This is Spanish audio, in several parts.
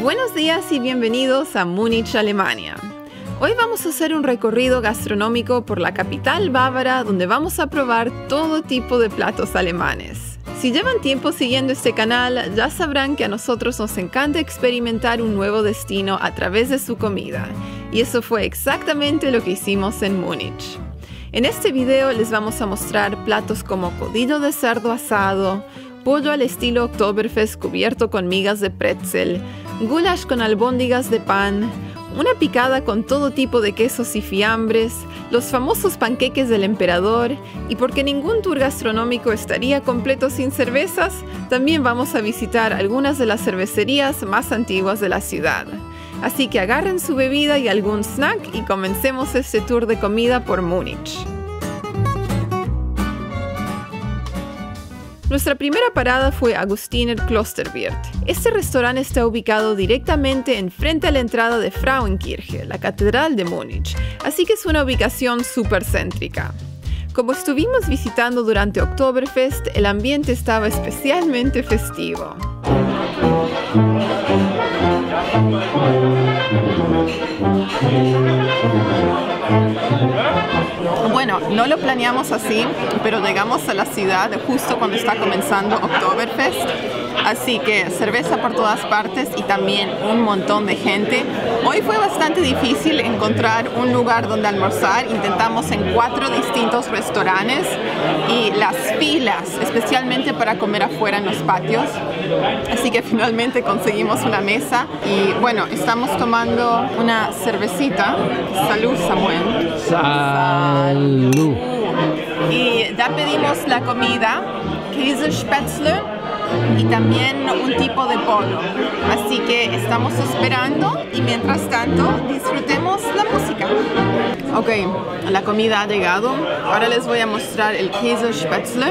Buenos días y bienvenidos a Múnich, Alemania. Hoy vamos a hacer un recorrido gastronómico por la capital bávara donde vamos a probar todo tipo de platos alemanes. Si llevan tiempo siguiendo este canal, ya sabrán que a nosotros nos encanta experimentar un nuevo destino a través de su comida. Y eso fue exactamente lo que hicimos en Múnich. En este video les vamos a mostrar platos como codillo de cerdo asado, pollo al estilo Oktoberfest cubierto con migas de pretzel, goulash con albóndigas de pan, una picada con todo tipo de quesos y fiambres, los famosos panqueques del emperador, y porque ningún tour gastronómico estaría completo sin cervezas, también vamos a visitar algunas de las cervecerías más antiguas de la ciudad. Así que agarren su bebida y algún snack y comencemos este tour de comida por Múnich. Nuestra primera parada fue Augustiner Klosterwirt. Este restaurante está ubicado directamente enfrente a la entrada de Frauenkirche, la catedral de Múnich, así que es una ubicación súper céntrica. Como estuvimos visitando durante Oktoberfest, el ambiente estaba especialmente festivo. Bueno, no lo planeamos así, pero llegamos a la ciudad justo cuando está comenzando Oktoberfest. Así que cerveza por todas partes y también un montón de gente. Hoy fue bastante difícil encontrar un lugar donde almorzar. Intentamos en 4 distintos restaurantes y las filas, especialmente para comer afuera en los patios. Así que finalmente conseguimos una mesa y bueno, estamos tomando una cervecita. Salud, Samuel. Salud. Y ya pedimos la comida, Käsespätzle y también un tipo de pollo. Así que estamos esperando y mientras tanto disfrutemos la música. Ok, la comida ha llegado. Ahora les voy a mostrar el Käsespätzle,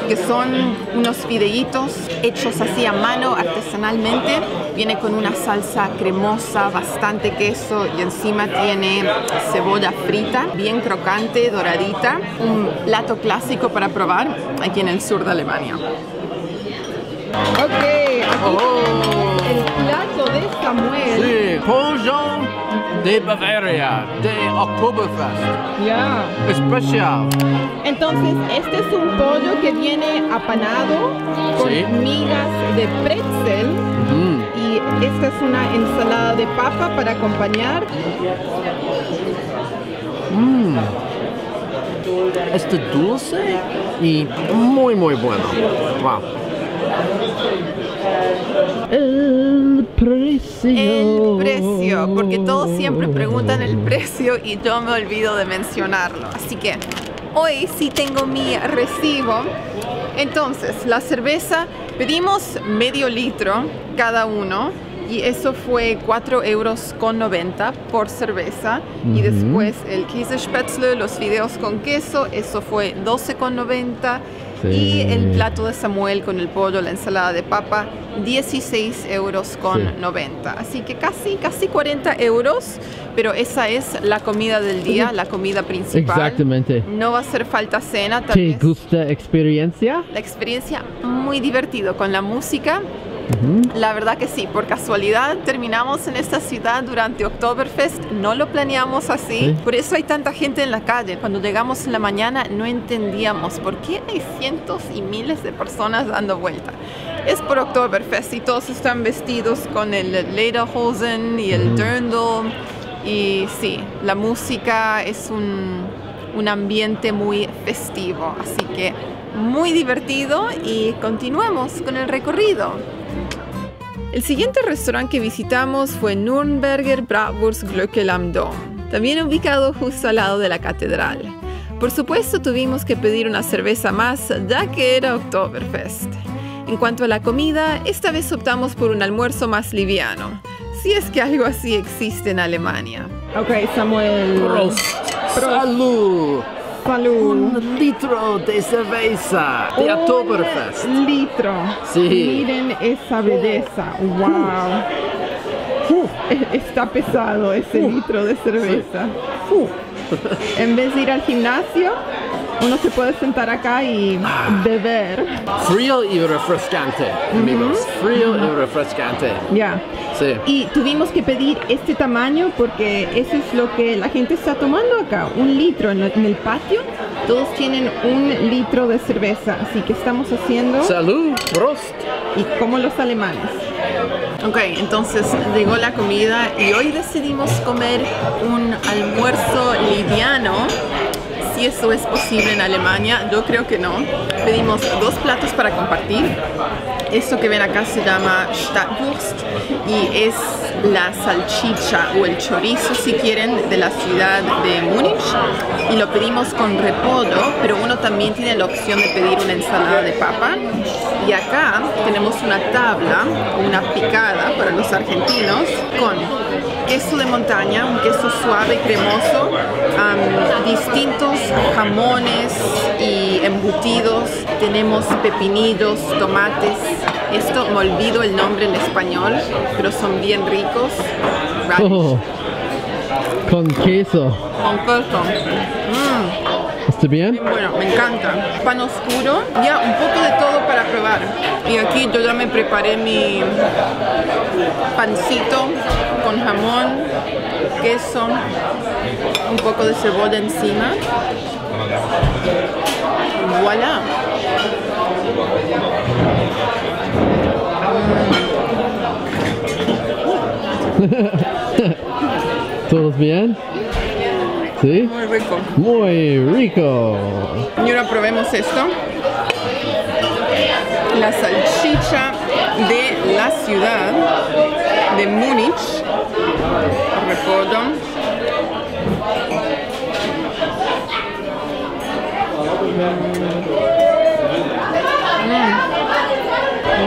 que son unos fideitos hechos así a mano artesanalmente. Viene con una salsa cremosa, bastante queso y encima tiene cebolla frita, bien crocante, doradita. Un plato clásico para probar aquí en el sur de Alemania. Ok, aquí el plato de Samuel. Sí, pollo de Bavaria, de Oktoberfest. Ya. Especial. Entonces, este es un pollo que viene apanado con migas de pretzel. Y esta es una ensalada de papa para acompañar. Este dulce y muy bueno. Wow. El precio, porque todos siempre preguntan el precio y yo me olvido de mencionarlo. Así que hoy sí tengo mi recibo. Entonces, la cerveza, pedimos medio litro cada uno y eso fue 4,90 € por cerveza. Y después el Käsespätzle, los fideos con queso, eso fue 12,90 €. Y el plato de Samuel con el pollo, la ensalada de papa, 16,90 €. Así que casi 40 €, pero esa es la comida del día, la comida principal. Exactamente. No va a hacer falta cena. ¿Te gusta experiencia? La experiencia muy divertido con la música. La verdad que sí, por casualidad terminamos en esta ciudad durante Oktoberfest, no lo planeamos así, por eso hay tanta gente en la calle. Cuando llegamos en la mañana no entendíamos por qué hay cientos y miles de personas dando vuelta. Es por Oktoberfest y todos están vestidos con el Lederhosen y el Dirndl y sí, la música es un ambiente muy festivo, así que muy divertido y continuemos con el recorrido. El siguiente restaurante que visitamos fue Nürnberger Bratwurst Glöckel am Dom, también ubicado justo al lado de la catedral. Por supuesto tuvimos que pedir una cerveza más ya que era Oktoberfest. En cuanto a la comida, esta vez optamos por un almuerzo más liviano, si es que algo así existe en Alemania. Ok, Samuel. Prost. Salud. Salud. Un litro de cerveza de Oktoberfest. Un litro. Sí. Miren esa belleza. Wow. Está pesado ese litro de cerveza. En vez de ir al gimnasio, Uno se puede sentar acá y beber. Frío y refrescante, amigos. Frío y refrescante. Ya. Sí. Y tuvimos que pedir este tamaño porque eso es lo que la gente está tomando acá. 1 litro en el patio. Todos tienen 1 litro de cerveza. Así que estamos haciendo... Salud, Prost. Y como los alemanes. Ok, entonces llegó la comida y hoy decidimos comer un almuerzo liviano. Si eso es posible en Alemania, yo creo que no. Pedimos 2 platos para compartir. Esto que ven acá se llama Stadtwurst y es la salchicha o el chorizo, si quieren, de la ciudad de Múnich. Y lo pedimos con repollo, pero uno también tiene la opción de pedir una ensalada de papa. Y acá tenemos una tabla, una picada para los argentinos, con queso de montaña, un queso suave, cremoso, distintos jamones y embutidos. Tenemos pepinillos, tomates. Esto me olvido el nombre en español, pero son bien ricos. Oh, con queso. Con queso. ¿Está bien? Bueno, me encanta. Pan oscuro, ya un poco de todo para probar. Y aquí yo ya me preparé mi pancito con jamón, queso, un poco de cebolla encima. ¡Voilà! ¿Todos bien? ¿Sí? Muy rico. Muy rico. Y ahora probemos esto. La salchicha de la ciudad de Múnich. Repollo.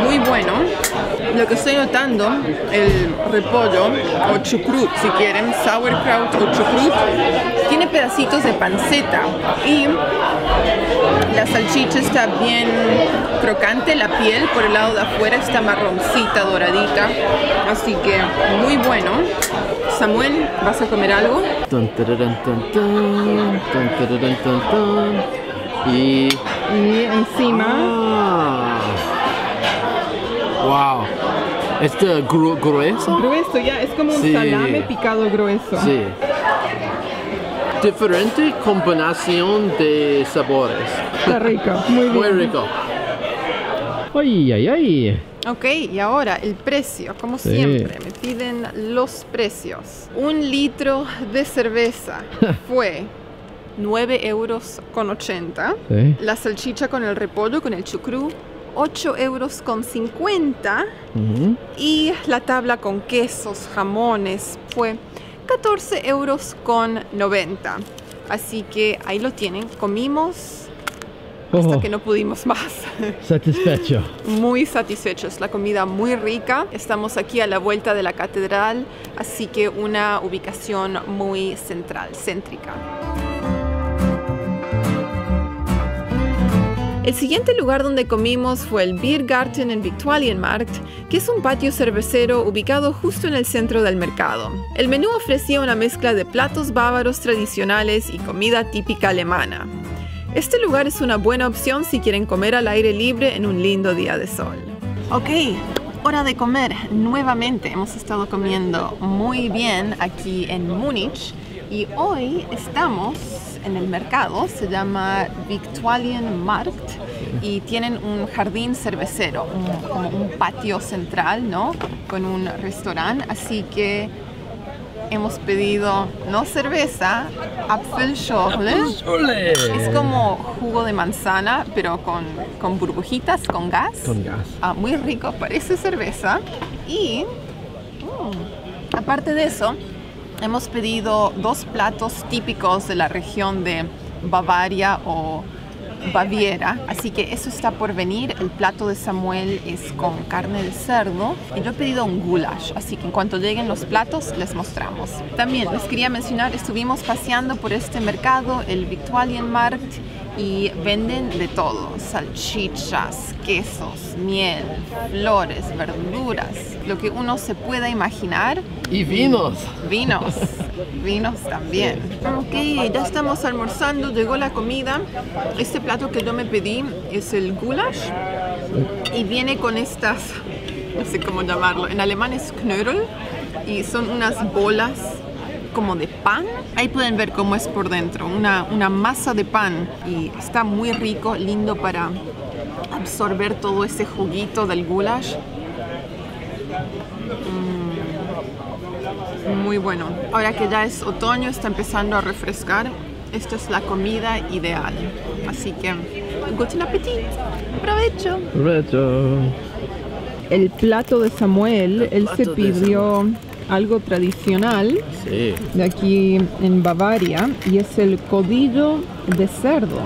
Muy bueno. Lo que estoy notando, el repollo o chucrut, si quieren, sauerkraut o chucrut, tiene pedacitos de panceta y la salchicha está bien crocante, la piel por el lado de afuera está marroncita, doradita, así que muy bueno. Samuel, ¿vas a comer algo? Tun, tararán, tun, tun, tun, tararán, tun, tun. Y encima... Wow. ¿Este grueso? Grueso, ya, es como un Sí. salame picado grueso. Sí. Diferente combinación de sabores. Está rico, muy bien. Muy rico. Ay, ay, ay. Ok, y ahora el precio, como Sí. siempre, me piden los precios. 1 litro de cerveza fue 9,80 €. Sí. La salchicha con el repollo, con el chucrú, 8,50 €. Ujú. Y la tabla con quesos, jamones, fue 14,90 €. Así que ahí lo tienen, comimos hasta Oh, que no pudimos más. satisfecho. Muy satisfechos, la comida muy rica. Estamos aquí a la vuelta de la catedral, así que una ubicación muy central, céntrica. El siguiente lugar donde comimos fue el Biergarten en Viktualienmarkt, que es un patio cervecero ubicado justo en el centro del mercado. El menú ofrecía una mezcla de platos bávaros tradicionales y comida típica alemana. Este lugar es una buena opción si quieren comer al aire libre en un lindo día de sol. Ok, hora de comer. Nuevamente hemos estado comiendo muy bien aquí en Múnich y hoy estamos en el mercado, se llama Viktualienmarkt y tienen un jardín cervecero, como un patio central, ¿no? Con un restaurante, así que hemos pedido, no cerveza, Apfelschorle. Es como jugo de manzana, pero con burbujitas, con gas. Con gas. Muy rico, parece cerveza. Y aparte de eso, hemos pedido 2 platos típicos de la región de Bavaria o Baviera, así que eso está por venir. El plato de Samuel es con carne de cerdo y yo he pedido un goulash, así que en cuanto lleguen los platos les mostramos. También les quería mencionar, estuvimos paseando por este mercado, el Viktualienmarkt, y venden de todo, salchichas, quesos, miel, flores, verduras, lo que uno se pueda imaginar. Y vinos. Vinos también. Ok, ya estamos almorzando, llegó la comida. Este plato que yo me pedí es el goulash y viene con estas, no sé cómo llamarlo, en alemán es Knödel y son unas bolas como de pan. Ahí pueden ver cómo es por dentro, una masa de pan y está muy rico, lindo para absorber todo ese juguito del goulash. Muy bueno. Ahora que ya es otoño, está empezando a refrescar. Esta es la comida ideal. Así que, guten appetit. Provecho. Provecho. El plato de Samuel, él se pidió algo tradicional de aquí en Bavaria y es el codillo de cerdo.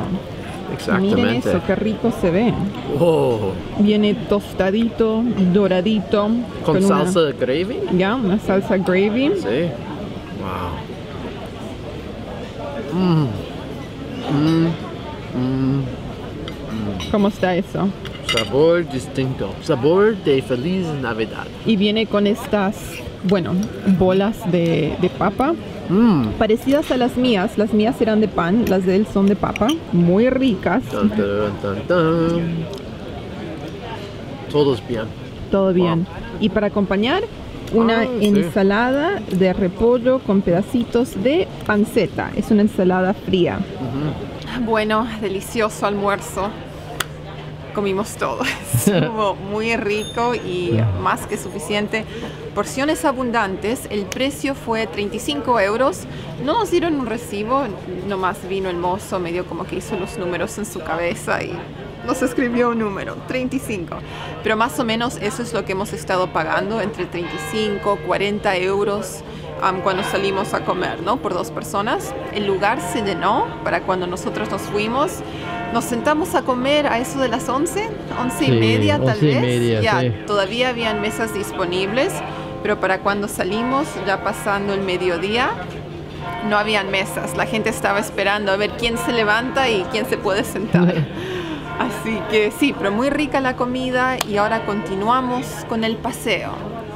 Exactamente. Miren eso, qué rico se ve. Oh. Viene tostadito, doradito. Con salsa de gravy. Ya, una salsa gravy. Sí. Wow. ¿Cómo está eso? Sabor distinto. Sabor de Feliz Navidad. Y viene con estas, bueno, bolas de papa. Parecidas a las mías. Las mías eran de pan, las de él son de papa. Muy ricas. Dun, dun, dun, dun. Todos bien. Todo bien. Y para acompañar, una ensalada de repollo con pedacitos de panceta. Es una ensalada fría. Bueno, delicioso almuerzo. Comimos todo. Estuvo muy rico y más que suficiente. Porciones abundantes. El precio fue 35 euros. No nos dieron un recibo, nomás vino el mozo, medio como que hizo los números en su cabeza y nos escribió un número, 35. Pero más o menos eso es lo que hemos estado pagando, entre 35, 40 euros cuando salimos a comer, ¿no? Por 2 personas. El lugar se llenó para cuando nosotros nos fuimos. Nos sentamos a comer a eso de las 11, 11 y media tal vez. Ya, todavía habían mesas disponibles, pero para cuando salimos, ya pasando el mediodía, no habían mesas. La gente estaba esperando a ver quién se levanta y quién se puede sentar. Así que sí, pero muy rica la comida y ahora continuamos con el paseo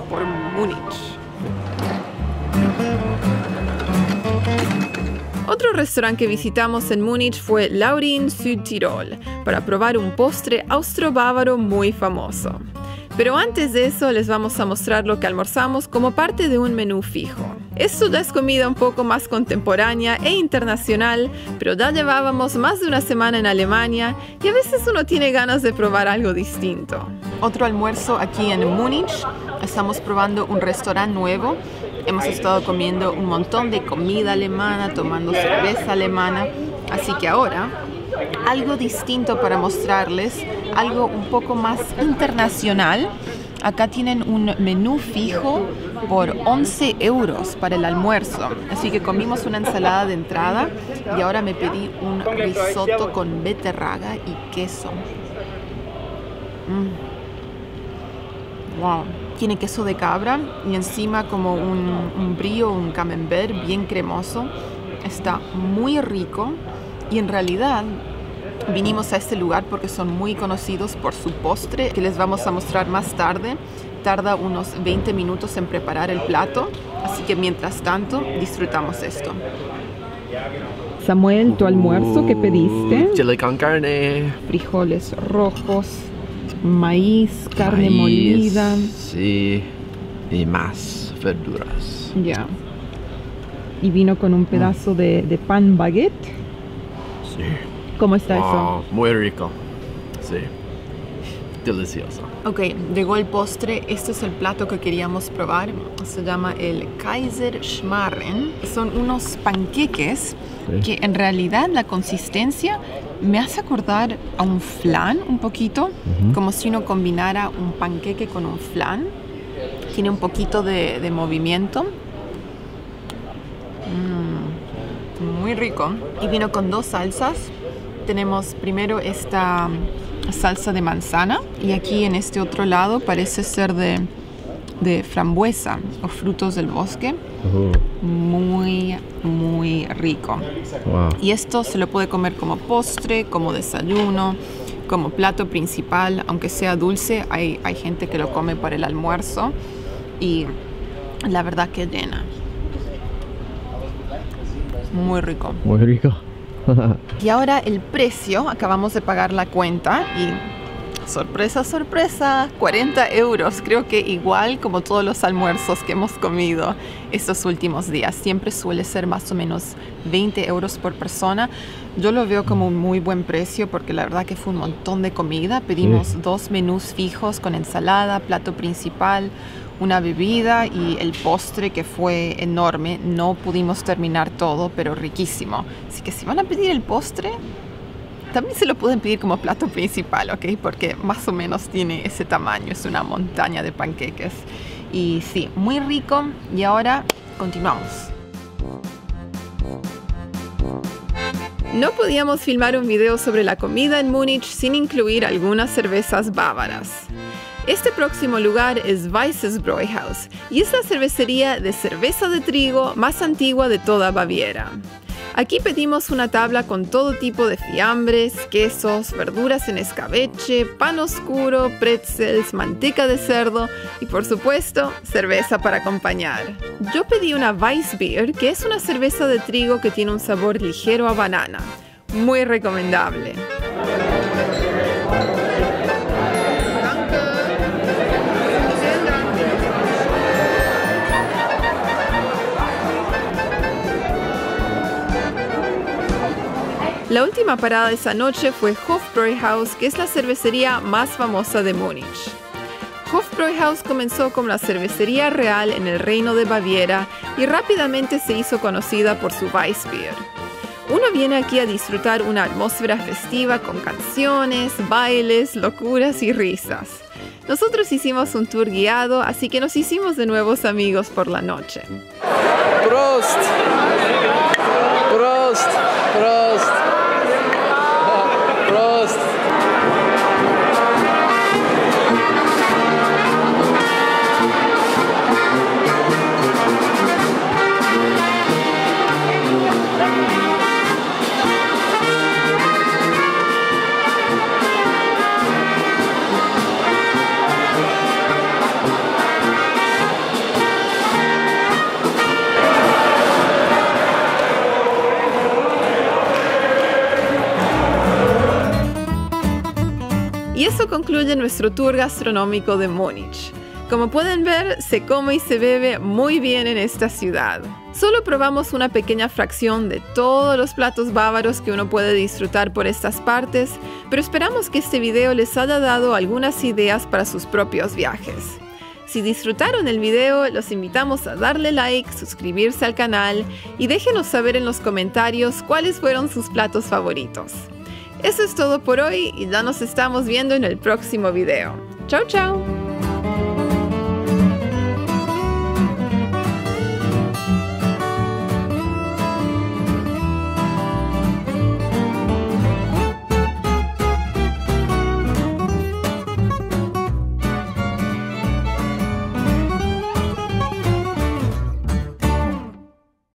por Múnich. Otro restaurante que visitamos en Múnich fue Laurin Südtirol para probar un postre austro-bávaro muy famoso. Pero antes de eso les vamos a mostrar lo que almorzamos como parte de un menú fijo. Esto ya es comida un poco más contemporánea e internacional, pero ya llevábamos más de una semana en Alemania y a veces uno tiene ganas de probar algo distinto. Otro almuerzo aquí en Múnich. Estamos probando un restaurante nuevo. Hemos estado comiendo un montón de comida alemana, tomando cerveza alemana. Así que ahora, algo distinto para mostrarles, algo un poco más internacional. Acá tienen un menú fijo por 11 euros para el almuerzo. Así que comimos una ensalada de entrada y ahora me pedí un risotto con beterraga y queso. Wow. Tiene queso de cabra y encima como un brie, un camembert bien cremoso. Está muy rico y en realidad vinimos a este lugar porque son muy conocidos por su postre que les vamos a mostrar más tarde. Tarda unos 20 minutos en preparar el plato, así que mientras tanto disfrutamos esto. Samuel, ¿tu almuerzo qué pediste? Chile con carne. Frijoles rojos, maíz, carne molida. Sí, y más verduras. Ya. Y vino con un pedazo de pan baguette. Sí. ¿Cómo está eso? Muy rico. Sí. Delicioso. Ok, llegó el postre. Este es el plato que queríamos probar. Se llama el Kaiserschmarren. Son unos panqueques que en realidad la consistencia me hace acordar a un flan un poquito, como si uno combinara un panqueque con un flan. Tiene un poquito de movimiento. Muy rico. Y vino con 2 salsas. Tenemos primero esta salsa de manzana y aquí en este otro lado parece ser de de frambuesa o frutos del bosque. Muy, muy rico. Wow. Y esto se lo puede comer como postre, como desayuno, como plato principal. Aunque sea dulce, hay gente que lo come para el almuerzo. Y la verdad que llena. Muy rico. Muy rico. Y ahora el precio. Acabamos de pagar la cuenta y... sorpresa, sorpresa, 40 euros. Creo que igual como todos los almuerzos que hemos comido estos últimos días. Siempre suele ser más o menos 20 euros por persona. Yo lo veo como un muy buen precio porque la verdad que fue un montón de comida. Pedimos 2 menús fijos con ensalada, plato principal, una bebida y el postre que fue enorme. No pudimos terminar todo, pero riquísimo. Así que si van a pedir el postre... también se lo pueden pedir como plato principal, ¿ok? Porque más o menos tiene ese tamaño, es una montaña de panqueques. Y sí, muy rico. Y ahora continuamos. No podíamos filmar un video sobre la comida en Múnich sin incluir algunas cervezas bávaras. Este próximo lugar es Weisses Bräuhaus y es la cervecería de cerveza de trigo más antigua de toda Baviera. Aquí pedimos una tabla con todo tipo de fiambres, quesos, verduras en escabeche, pan oscuro, pretzels, manteca de cerdo y por supuesto, cerveza para acompañar. Yo pedí una Weissbier, que es una cerveza de trigo que tiene un sabor ligero a banana. Muy recomendable. La última parada esa noche fue Hofbräuhaus, que es la cervecería más famosa de Múnich. Hofbräuhaus comenzó como la cervecería real en el Reino de Baviera y rápidamente se hizo conocida por su Weissbier. Uno viene aquí a disfrutar una atmósfera festiva con canciones, bailes, locuras y risas. Nosotros hicimos un tour guiado, así que nos hicimos de nuevos amigos por la noche. Prost! Prost! Prost! Prost! Y eso concluye nuestro tour gastronómico de Múnich. Como pueden ver, se come y se bebe muy bien en esta ciudad. Solo probamos una pequeña fracción de todos los platos bávaros que uno puede disfrutar por estas partes, pero esperamos que este video les haya dado algunas ideas para sus propios viajes. Si disfrutaron el video, los invitamos a darle like, suscribirse al canal y déjenos saber en los comentarios cuáles fueron sus platos favoritos. Eso es todo por hoy y ya nos estamos viendo en el próximo video. ¡Chao, chao!